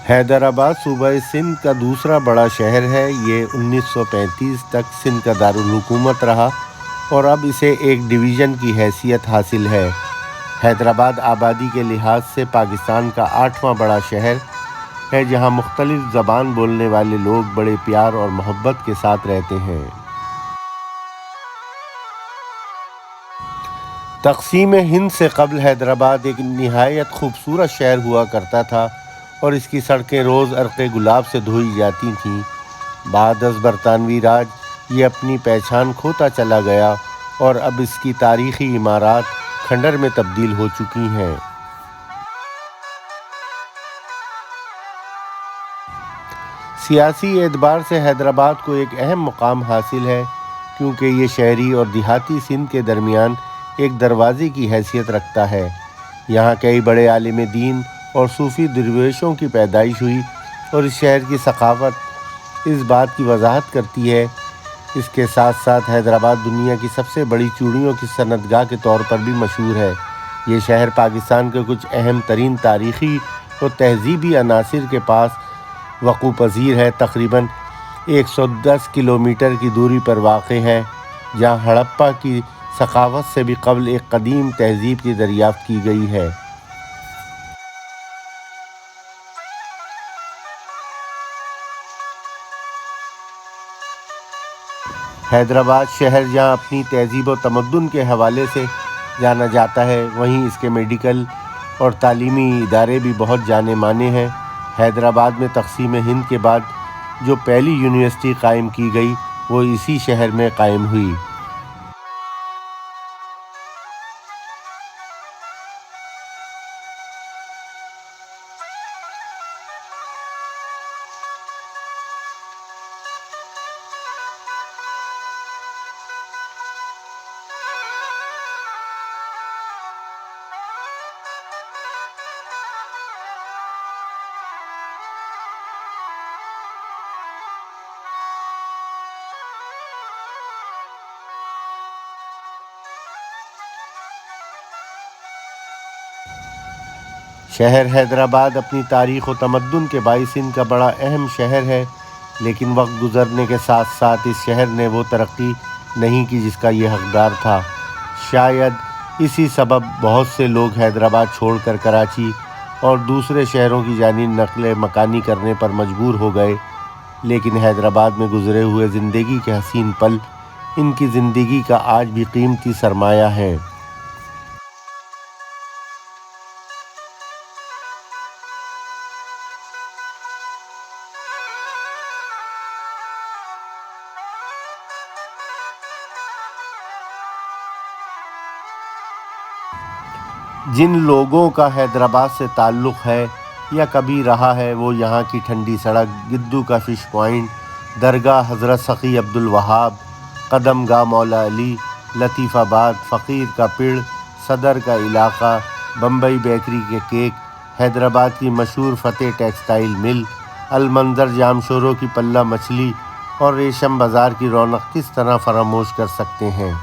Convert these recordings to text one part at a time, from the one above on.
حیدرآباد صوبہ سندھ کا دوسرا بڑا شہر ہے۔ یہ 1935 تک سندھ کا دارالحکومت رہا اور اب اسے ایک ڈویژن کی حیثیت حاصل ہے۔ حیدرآباد آبادی کے لحاظ سے پاکستان کا 8واں بڑا شہر ہے، جہاں مختلف زبان بولنے والے لوگ بڑے پیار اور محبت کے ساتھ رہتے ہیں۔ تقسیم ہند سے قبل حیدرآباد ایک نہایت خوبصورت شہر ہوا کرتا تھا اور اس کی سڑکیں روز عرق گلاب سے دھوئی جاتی تھیں۔ بعد از برطانوی راج یہ اپنی پہچان کھوتا چلا گیا اور اب اس کی تاریخی عمارات کھنڈر میں تبدیل ہو چکی ہیں۔ سیاسی اعتبار سے حیدرآباد کو ایک اہم مقام حاصل ہے، کیونکہ یہ شہری اور دیہاتی سندھ کے درمیان ایک دروازے کی حیثیت رکھتا ہے۔ یہاں کئی بڑے عالم دین اور صوفی درویشوں کی پیدائش ہوئی اور اس شہر کی ثقافت اس بات کی وضاحت کرتی ہے۔ اس کے ساتھ ساتھ حیدرآباد دنیا کی سب سے بڑی چوڑیوں کی صنعتگاہ کے طور پر بھی مشہور ہے۔ یہ شہر پاکستان کے کچھ اہم ترین تاریخی اور تہذیبی عناصر کے پاس وقوع پذیر ہے۔ تقریباً 110 کلومیٹر کی دوری پر واقع ہے، جہاں ہڑپا کی ثقافت سے بھی قبل ایک قدیم تہذیب کی دریافت کی گئی ہے۔ حیدرآباد شہر جہاں اپنی تہذیب و تمدن کے حوالے سے جانا جاتا ہے، وہیں اس کے میڈیکل اور تعلیمی ادارے بھی بہت جانے مانے ہیں۔ حیدرآباد میں تقسیم ہند کے بعد جو پہلی یونیورسٹی قائم کی گئی وہ اسی شہر میں قائم ہوئی۔ شہر حیدرآباد اپنی تاریخ و تمدن کے باعث ان کا بڑا اہم شہر ہے، لیکن وقت گزرنے کے ساتھ ساتھ اس شہر نے وہ ترقی نہیں کی جس کا یہ حقدار تھا۔ شاید اسی سبب بہت سے لوگ حیدرآباد چھوڑ کر کراچی اور دوسرے شہروں کی جانب نقل مکانی کرنے پر مجبور ہو گئے، لیکن حیدرآباد میں گزرے ہوئے زندگی کے حسین پل ان کی زندگی کا آج بھی قیمتی سرمایہ ہیں۔ جن لوگوں کا حیدرآباد سے تعلق ہے یا کبھی رہا ہے، وہ یہاں کی ٹھنڈی سڑک، گدو کا فش پوائنٹ، درگاہ حضرت سخی عبدالوہاب، قدم گاہ مولا علی، لطیف آباد، فقیر کا پیڑ، صدر کا علاقہ، بمبئی بیکری کے کیک، حیدرآباد کی مشہور فتح ٹیکسٹائل مل، المنظر جام شوروں کی پلہ مچھلی اور ریشم بازار کی رونق کس طرح فراموش کر سکتے ہیں۔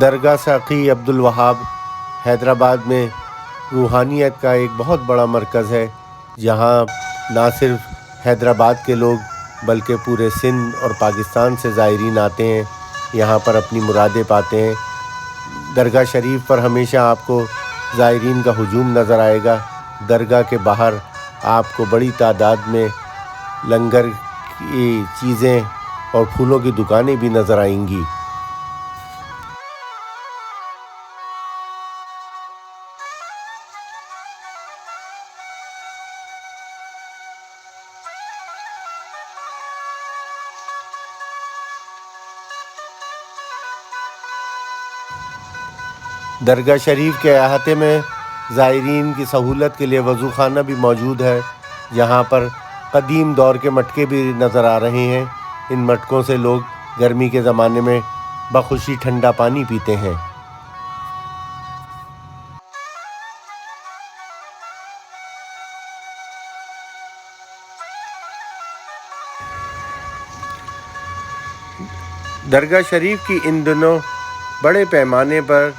درگاہ ساقی عبدالوہاب حیدرآباد میں روحانیت کا ایک بہت بڑا مرکز ہے، جہاں نہ صرف حیدرآباد کے لوگ بلکہ پورے سندھ اور پاکستان سے زائرین آتے ہیں، یہاں پر اپنی مرادیں پاتے ہیں۔ درگاہ شریف پر ہمیشہ آپ کو زائرین کا ہجوم نظر آئے گا۔ درگاہ کے باہر آپ کو بڑی تعداد میں لنگر کی چیزیں اور پھولوں کی دکانیں بھی نظر آئیں گی۔ درگاہ شریف کے احاطے میں زائرین کی سہولت کے لیے وضو خانہ بھی موجود ہے، جہاں پر قدیم دور کے مٹکے بھی نظر آ رہے ہیں۔ ان مٹکوں سے لوگ گرمی کے زمانے میں بخوشی ٹھنڈا پانی پیتے ہیں۔ درگاہ شریف کی ان دنوں بڑے پیمانے پر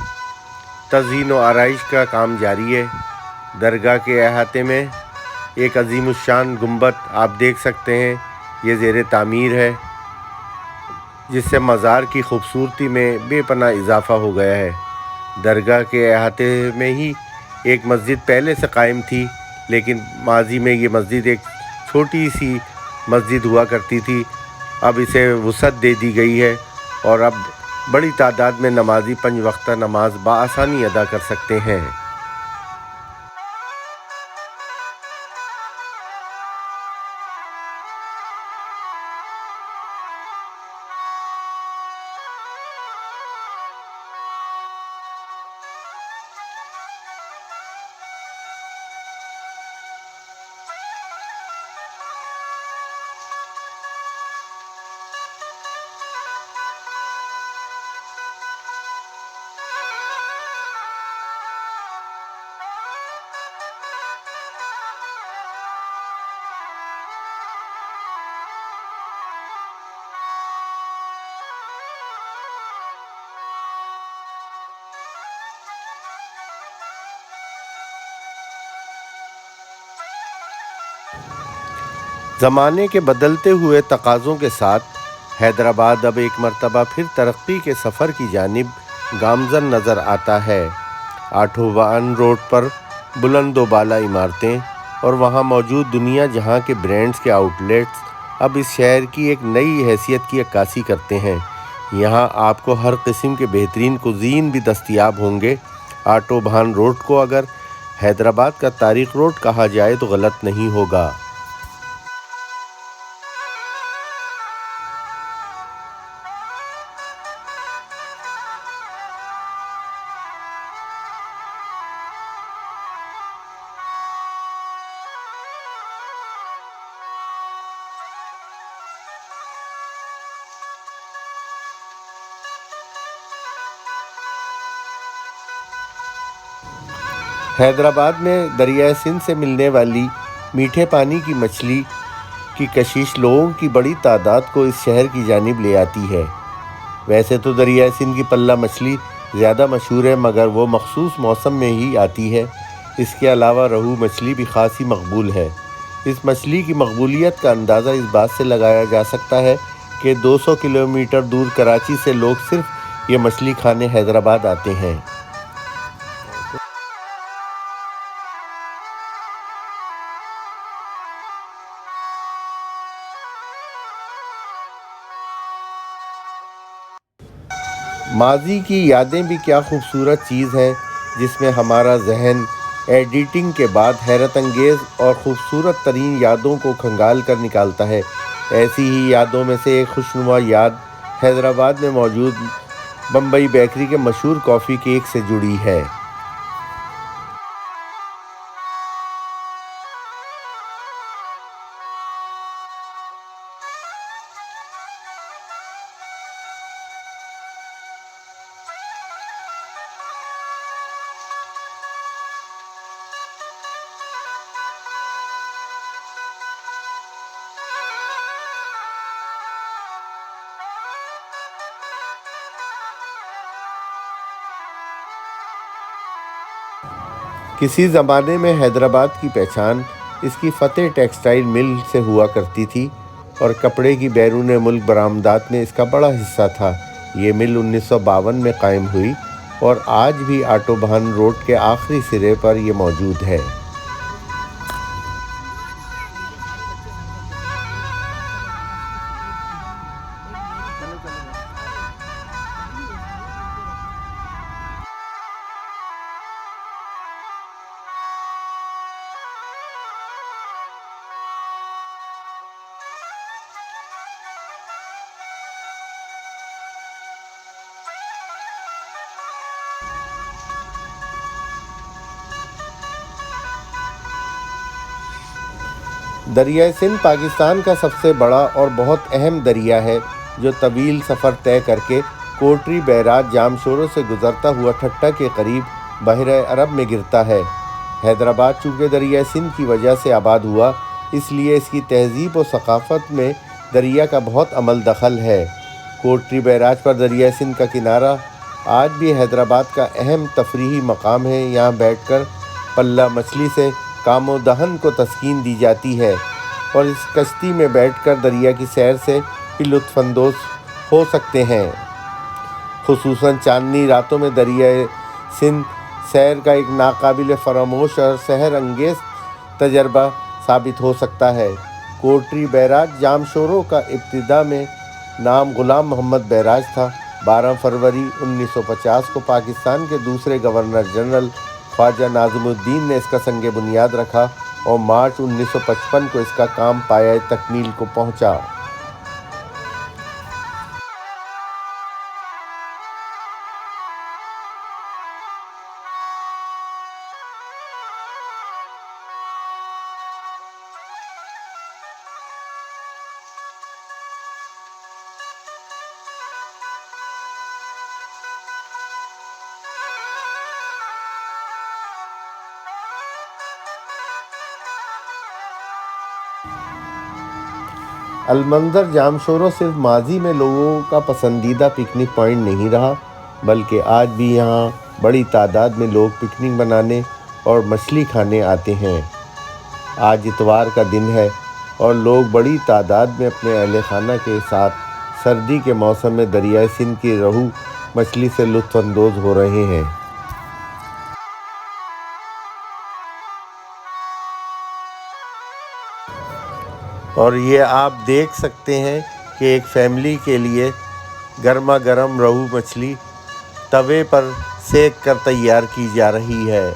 تزئین و آرائش کا کام جاری ہے۔ درگاہ کے احاطے میں ایک عظیم الشان گنبد آپ دیکھ سکتے ہیں، یہ زیر تعمیر ہے، جس سے مزار کی خوبصورتی میں بے پناہ اضافہ ہو گیا ہے۔ درگاہ کے احاطے میں ہی ایک مسجد پہلے سے قائم تھی، لیکن ماضی میں یہ مسجد ایک چھوٹی سی مسجد ہوا کرتی تھی۔ اب اسے وسعت دے دی گئی ہے اور اب بڑی تعداد میں نمازی 5 وقتہ نماز بآسانی ادا کر سکتے ہیں۔ زمانے کے بدلتے ہوئے تقاضوں کے ساتھ حیدرآباد اب ایک مرتبہ پھر ترقی کے سفر کی جانب گامزن نظر آتا ہے۔ آٹھوبان روڈ پر بلند و بالا عمارتیں اور وہاں موجود دنیا جہاں کے برانڈز کے آؤٹ لیٹس اب اس شہر کی ایک نئی حیثیت کی عکاسی کرتے ہیں۔ یہاں آپ کو ہر قسم کے بہترین کوزین بھی دستیاب ہوں گے۔ آٹھوبان روڈ کو اگر حیدرآباد کا تاریخ روڈ کہا جائے تو غلط نہیں ہوگا۔ حیدرآباد میں دریائے سندھ سے ملنے والی میٹھے پانی کی مچھلی کی کشش لوگوں کی بڑی تعداد کو اس شہر کی جانب لے آتی ہے۔ ویسے تو دریائے سندھ کی پلہ مچھلی زیادہ مشہور ہے، مگر وہ مخصوص موسم میں ہی آتی ہے۔ اس کے علاوہ روہو مچھلی بھی خاصی مقبول ہے۔ اس مچھلی کی مقبولیت کا اندازہ اس بات سے لگایا جا سکتا ہے کہ 200 کلومیٹر دور کراچی سے لوگ صرف یہ مچھلی کھانے حیدرآباد آتے ہیں۔ ماضی کی یادیں بھی کیا خوبصورت چیز ہے، جس میں ہمارا ذہن ایڈیٹنگ کے بعد حیرت انگیز اور خوبصورت ترین یادوں کو کھنگال کر نکالتا ہے۔ ایسی ہی یادوں میں سے ایک خوشنما یاد حیدرآباد میں موجود بمبئی بیکری کے مشہور کافی کیک سے جڑی ہے۔ کسی زمانے میں حیدرآباد کی پہچان اس کی فتح ٹیکسٹائل مل سے ہوا کرتی تھی اور کپڑے کی بیرون ملک برآمدات میں اس کا بڑا حصہ تھا۔ یہ مل 1952 میں قائم ہوئی اور آج بھی آٹھوبان روڈ کے آخری سرے پر یہ موجود ہے۔ دریائے سندھ پاکستان کا سب سے بڑا اور بہت اہم دریا ہے، جو طویل سفر طے کر کے کوٹری بیراج جام شوروں سے گزرتا ہوا ٹھٹہ کے قریب بحر عرب میں گرتا ہے۔ حیدرآباد چونکہ دریائے سندھ کی وجہ سے آباد ہوا، اس لیے اس کی تہذیب و ثقافت میں دریا کا بہت عمل دخل ہے۔ کوٹری بیراج پر دریائے سندھ کا کنارہ آج بھی حیدرآباد کا اہم تفریحی مقام ہے۔ یہاں بیٹھ کر پلہ مچھلی سے کام و دہن کو تسکین دی جاتی ہے اور اس کشتی میں بیٹھ کر دریا کی سیر سے بھی لطف اندوز ہو سکتے ہیں۔ خصوصاً چاندنی راتوں میں دریائے سندھ سیر کا ایک ناقابل فراموش اور سحر انگیز تجربہ ثابت ہو سکتا ہے۔ کوٹری بیراج جامشورو کا ابتدا میں نام غلام محمد بیراج تھا۔ 12 فروری 1950 کو پاکستان کے دوسرے گورنر جنرل خواجہ ناظم الدین نے اس کا سنگ بنیاد رکھا اور مارچ 1955 کو اس کا کام پایۂ تکمیل کو پہنچا۔ المنظر جامشورو صرف ماضی میں لوگوں کا پسندیدہ پکنک پوائنٹ نہیں رہا، بلکہ آج بھی یہاں بڑی تعداد میں لوگ پکنک منانے اور مچھلی کھانے آتے ہیں۔ آج اتوار کا دن ہے اور لوگ بڑی تعداد میں اپنے اہل خانہ کے ساتھ سردی کے موسم میں دریائے سندھ کی روہو مچھلی سے لطف اندوز ہو رہے ہیں۔ اور یہ آپ دیکھ سکتے ہیں کہ ایک فیملی کے لیے گرما گرم روہو مچھلی توے پر سینک کر تیار کی جا رہی ہے۔